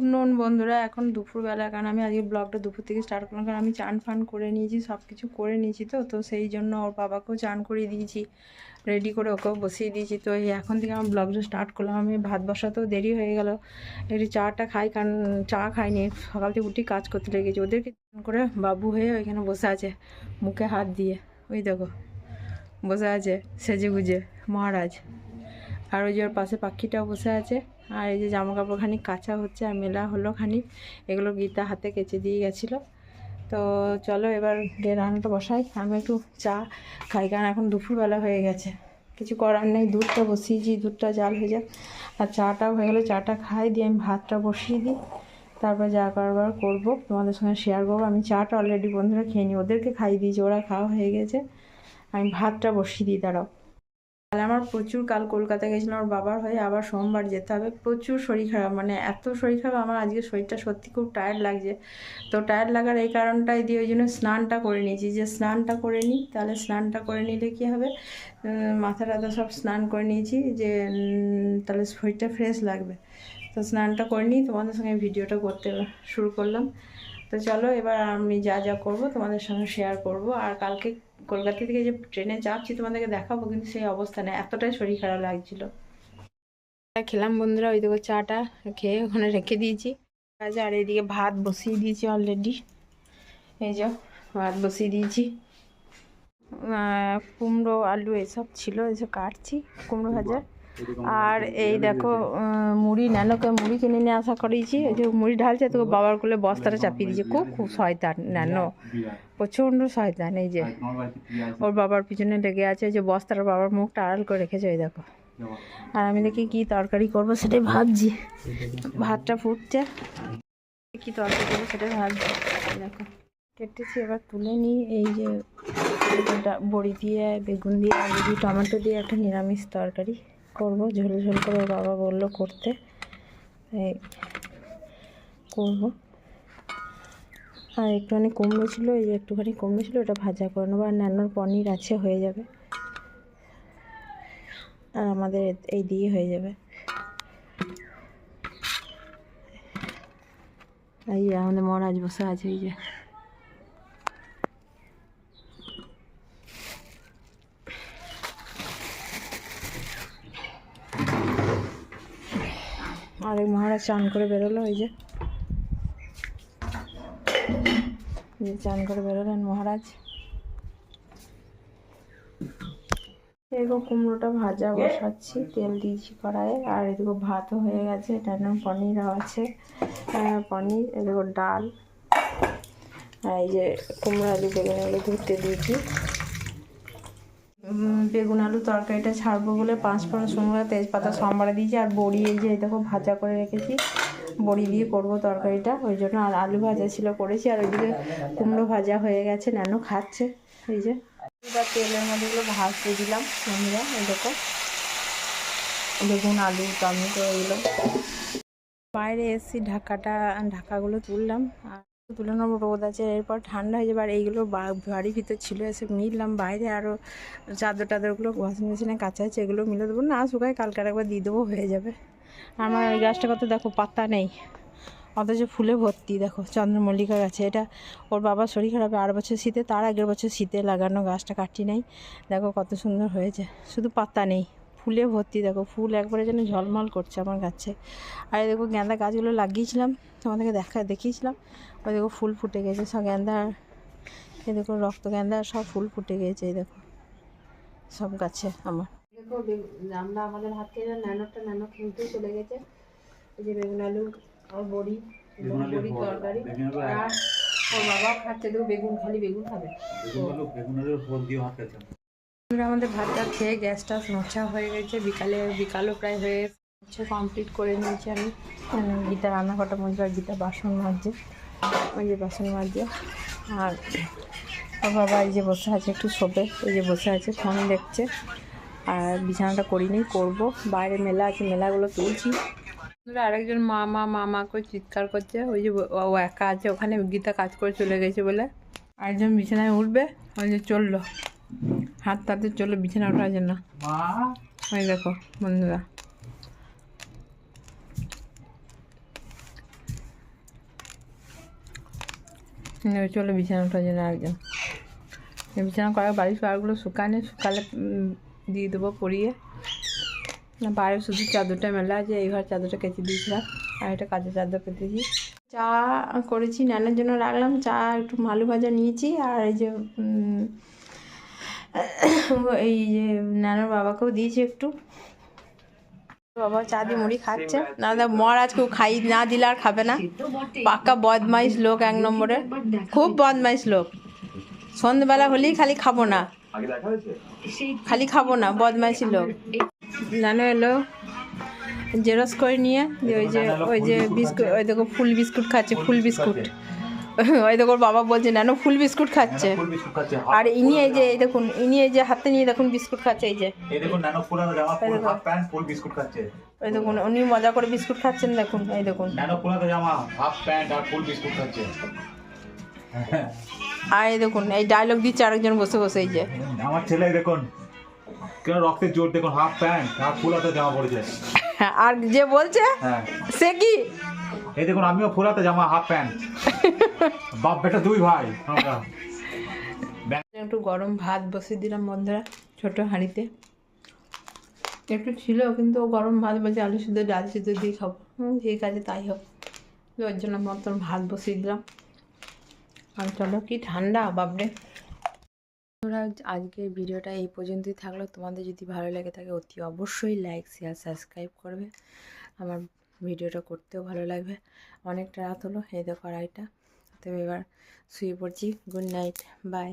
Afternoon বন্ধুরা, এখন দুপুরবেলা। কারণ আমি আজকে ব্লগটা দুপুর থেকে স্টার্ট করলাম, কারণ আমি চান ফান করে নিয়েছি, সব কিছু করে নিয়েছি। তো সেই জন্য ওর বাবাকেও চান করিয়ে দিয়েছি, রেডি করে ওকেও বসিয়ে দিয়েছি। তো এই এখন থেকে আমার ব্লগটা স্টার্ট করলাম। আমি ভাত বসাতেও দেরি হয়ে গেল, একটু চাটা খাই, কারণ চা খাইনি, সকাল থেকে উঠি কাজ করতে লেগেছি। ওদেরকে চান করে বাবু হয়ে ওইখানে বসে আছে, মুখে হাত দিয়ে, ওই দেখো বসে আছে সেজে গুজে মহারাজ। আর ওই যে ওর পাশে পাখিটাও বসে আছে। আর এই যে জামা কাপড় খানিক কাচা হচ্ছে, আর মেলা হলো খানিক, এগুলো গীতা হাতে কেচে দিয়ে গেছিলো। তো চলো এবার রান্নাটা বসাই, আমি একটু চা খাই, কারণ এখন দুপুরবেলা হয়ে গেছে, কিছু করার নেই। দুধটা বসিয়েছি, দুধটা জাল হয়ে যাক, আর চাটাও হয়ে গেলে চাটা খাই, দিয়ে আমি ভাতটা বসিয়ে দিই, তারপর যা করবার করবো তোমাদের সঙ্গে শেয়ার করবো। আমি চাটা অলরেডি বন্ধুরা খেয়ে নিই, ওদেরকে খাইয়ে দিয়েছি, ওরা খাওয়া হয়ে গেছে। আমি ভাতটা বসিয়ে দিই, দাঁড়াও। তাহলে আমার প্রচুর, কাল কলকাতা গেছিলাম ওর বাবার হয়ে, আবার সোমবার যেতে হবে। প্রচুর শরীর খারাপ, মানে এত শরীর খারাপ আমার আজকে, শরীরটা সত্যি খুব টায়ার্ড লাগছে। তো টায়ার্ড লাগার এই কারণটাই দিয়ে ওই জন্য স্নানটা করে নিয়েছি, যে স্নানটা করে নিই, তাহলে স্নানটা করে নিলে কী হবে, মাথা টাথা সব স্নান করে নিয়েছি, যে তাহলে শরীরটা ফ্রেশ লাগবে। তো স্নানটা করে নিই, তোমাদের সঙ্গে ভিডিওটা করতে শুরু করলাম। তো চলো এবার আমি যা যা করবো তোমাদের সঙ্গে শেয়ার করব। আর কালকে কলকাতা থেকে যে ট্রেনে চাপছি তোমাদেরকে দেখাবো, কিন্তু সেই অবস্থা নেই, এতটাই শরীর খারাপ লাগছিল। খেলাম বন্ধুরা, ওই দেখো চাটা খেয়ে ওখানে রেখে দিয়েছি। আর এইদিকে ভাত বসিয়ে দিয়েছি অলরেডি, এই যে ভাত বসিয়ে দিয়েছি। কুমড়ো আলু এসব ছিল, এসব কাটছি, কুমড়ো ভাজা। আর এই দেখো মুড়ি, ন্যানোকে মুড়ি কিনে নিয়ে আসা করেছি, এই যে মুড়ি ঢালছে, তো বাবার কোলে বস্তাটা চাপিয়ে দিয়েছে। খুব শয়তান ন্যানো, প্রচণ্ড শয়তান। এই যে ওর বাবার পিছনে লেগে আছে, যে বস্তাটা বাবার মুখটা আড়াল করে রেখেছে, ওই দেখো। আর আমি দেখি কি তরকারি করবো সেটাই ভাবছি, ভাতটা ফুটছে, কি তরকারি করবো সেটাই ভাবছি। দেখো কেটেছি, এবার তুলে নিই। এই যে বড়ি দিয়ে, বেগুন দিয়ে, আলু দিয়ে, টমেটো দিয়ে একটা নিরামিষ তরকারি করবো, ঝোল ঝোল করে। ওর বাবা বললো করতে, এই করবো। আর একটুখানি কুমড়ো ছিল, এই যে একটুখানি কুমড়ো ছিল, ওটা ভাজা করে নেবো। আর ন্যানোর পনির আছে, হয়ে যাবে। আর আমাদের এই দিয়ে হয়ে যাবে। এই যে আমাদের মহারাজ বসে আছে, এই যে আরেক মহারাজ চান করে বেরোলো, এই যে চান করে বেরোলেন মহারাজ। এরকম কুমড়োটা ভাজা বসাচ্ছি, তেল দিয়েছি কড়াইয়ে। আর এদিকে ভাতও হয়ে গেছে, এটার নাম পনিরও আছে, পনির। এদিকে ডাল, আর এই যে কুমড়ো আলু বেগুন এগুলো ধুতে দিয়েছি। বেগুন আলু তরকারিটা ছাড়বো বলে 5 ফোড়ন, শুকনো তেজপাতা সম্বারে দিয়েছি। আর বড়ি, এই যে দেখো ভাজা করে রেখেছি, বড়ি দিয়ে করবো তরকারিটা, ওই জন্য। আর আলু ভাজা ছিল করেছি। আর ওইদিকে কুমড়ো ভাজা হয়ে গেছে, ন্যানো খাচ্ছে। এই যে এবার তেলের মধ্যে এগুলো ভাজতে দিলাম বন্ধুরা, এই দেখো বেগুন আলু টমেটো এগুলো। বাইরে এসেছি, ঢাকাগুলো তুললাম, আর তুলে নেবো, রোদ আছে, এরপর ঠান্ডা হয়ে যাবে। আর এইগুলো বাড়ির ভিতর ছিল, এসে মিললাম বাইরে। আরও চাদর টাদরগুলো ওয়াশিং মেশিনে কাঁচা আছে, এগুলো মিলে দেবো, না শুকায় কালকে একবার দিয়ে দেবো, হয়ে যাবে। আমার এই গাছটা কত দেখো পাতা নেই, অথচ ফুলে ভর্তি। দেখো চন্দ্রমল্লিকা গাছে, এটা ওর বাবার শরীর খারাপ 8 বছর শীতে, তার আগের বছর শীতে লাগানো, গাছটা কাটি নাই। দেখো কত সুন্দর হয়েছে, শুধু পাতা নেই, ফুলে ভর্তি। দেখো ফুল একবারে যেন ঝলমল করছে আমার গাছে। আর দেখো গাঁদা গাছগুলো লাগিয়েছিলাম, তোমাদেরকে দেখিয়েছিলাম, ওই দেখো ফুল ফুটে গেছে সব গাঁদা। এই দেখো রক্তগেঁদা, সব ফুল ফুটে গেছে, এই দেখো সব গাছে আমার। দেখো আমরা আমাদের হাত থেকে ন্যানো খেলতেই চলে গেছে। এই যে বেগুন আলু আর বড়ি তরকারি, আর ওর বাবা খাচ্ছে। দেখো বেগুন, খালি বেগুন খাবে। আমাদের ভাতটা খেয়ে গ্যাসটা মোছা হয়ে গেছে, বিকালও প্রায় হয়ে গেছে, কমপ্লিট করে নিয়েছি আমি। গীতা রান্নাঘরটা মধ্যে, আর গীতা বাসন মাজছে, ওই যে বাসন মাজছে। আর ওর বাবা এই যে বসে আছে, একটু শোবে, এই যে বসে আছে, ফোন দেখছে। আর বিছানাটা করিনি, করবো। বাইরে মেলা আছে, মেলাগুলো তুলছি। আরেকজন মা করে চিৎকার করছে, ওই যে ও একা আছে ওখানে, গীতা কাজ করে চলে গেছে বলে। আরেকজন বিছানায় উঠবে, ওই যে চললো, হাত তাতে চললো বিছানা ওঠার জন্য। ওই দেখো বন্ধুরা, চলো বিছানাটার জন্য একজন বিছানা করা বাড়ির পাড়গুলো শুকালে দিয়ে দেবো পরিয়ে। বাইরে শুধু চাদরটা মেলা আছে, এই ঘর চাদরটা কেচে দিয়েছিলাম আর এটা কাঁচা চাদর পেতেছি। চা করেছি, নানার জন্য রাখলাম। চা একটু আলু ভাজা নিয়েছি আর এই যে নানার বাবাকেও দিয়েছি একটু। বাবা চা দিয়ে মুড়ি খাচ্ছে। না মর আজকেও খাই না দিলে আর খাবে না। পাক্কা বদমাইশ লোক, এক নম্বরে খুব বদমাইশ লোক। সন্ধ্যেবেলা হলেই খালি খাবো না, বদমাইশি লোক। নানু এলো জেরক্স করে নিয়ে, ওই যে বিস্কুট, ওই দেখো ফুল বিস্কুট খাচ্ছে, ফুল বিস্কুট। ওই দেখো বাবা বলছে নানু ফুল বিস্কুট খাচ্ছে। আর ইনি এই যে দেখুন, এই যে হাতে নিয়ে দেখুন বিস্কুট খাচ্ছে। এই যে ওই দেখুন উনি মজা করে বিস্কুট খাচ্ছেন, দেখুন এই দেখুন। আর এই দেখুন এই ডায়লগ দিচ্ছে আরেকজন বসে বসে। এই যে আমার ছেলে দেখুন কেন রক্তের জোর, দেখুন হাফ প্যান্ট আর ফুল হাতে জামা পড়েছে। আর যে বলছে সে কি, এই দেখুন আমিও ফুল হাতে জামা হাফ প্যান্ট, বাপ বেটা দুই ভাই। একটু গরম ভাত বসিয়ে দিলাম বন্ধুরা ছোট হাঁড়িতে। একটু ছিল কিন্তু গরম ভাত বলছে আলু সিদ্ধ ডাল সিদ্ধ দিয়ে খাবো। ঠিক আছে তাই হোক, ওর জন্য মতন ভাত বসিয়ে দিলাম। আর চলো কি ঠান্ডা বাপরে। তোমরা আজকের ভিডিওটা এই পর্যন্তই থাকলো। তোমাদের যদি ভালো লেগে থাকে অতি অবশ্যই লাইক শেয়ার সাবস্ক্রাইব করবে। আমার ভিডিওটা করতেও ভালো লাগবে। অনেকটা রাত হলো, এই দেখো 2:30। তবে এবার শুয়ে পড়ছি। Good night, by.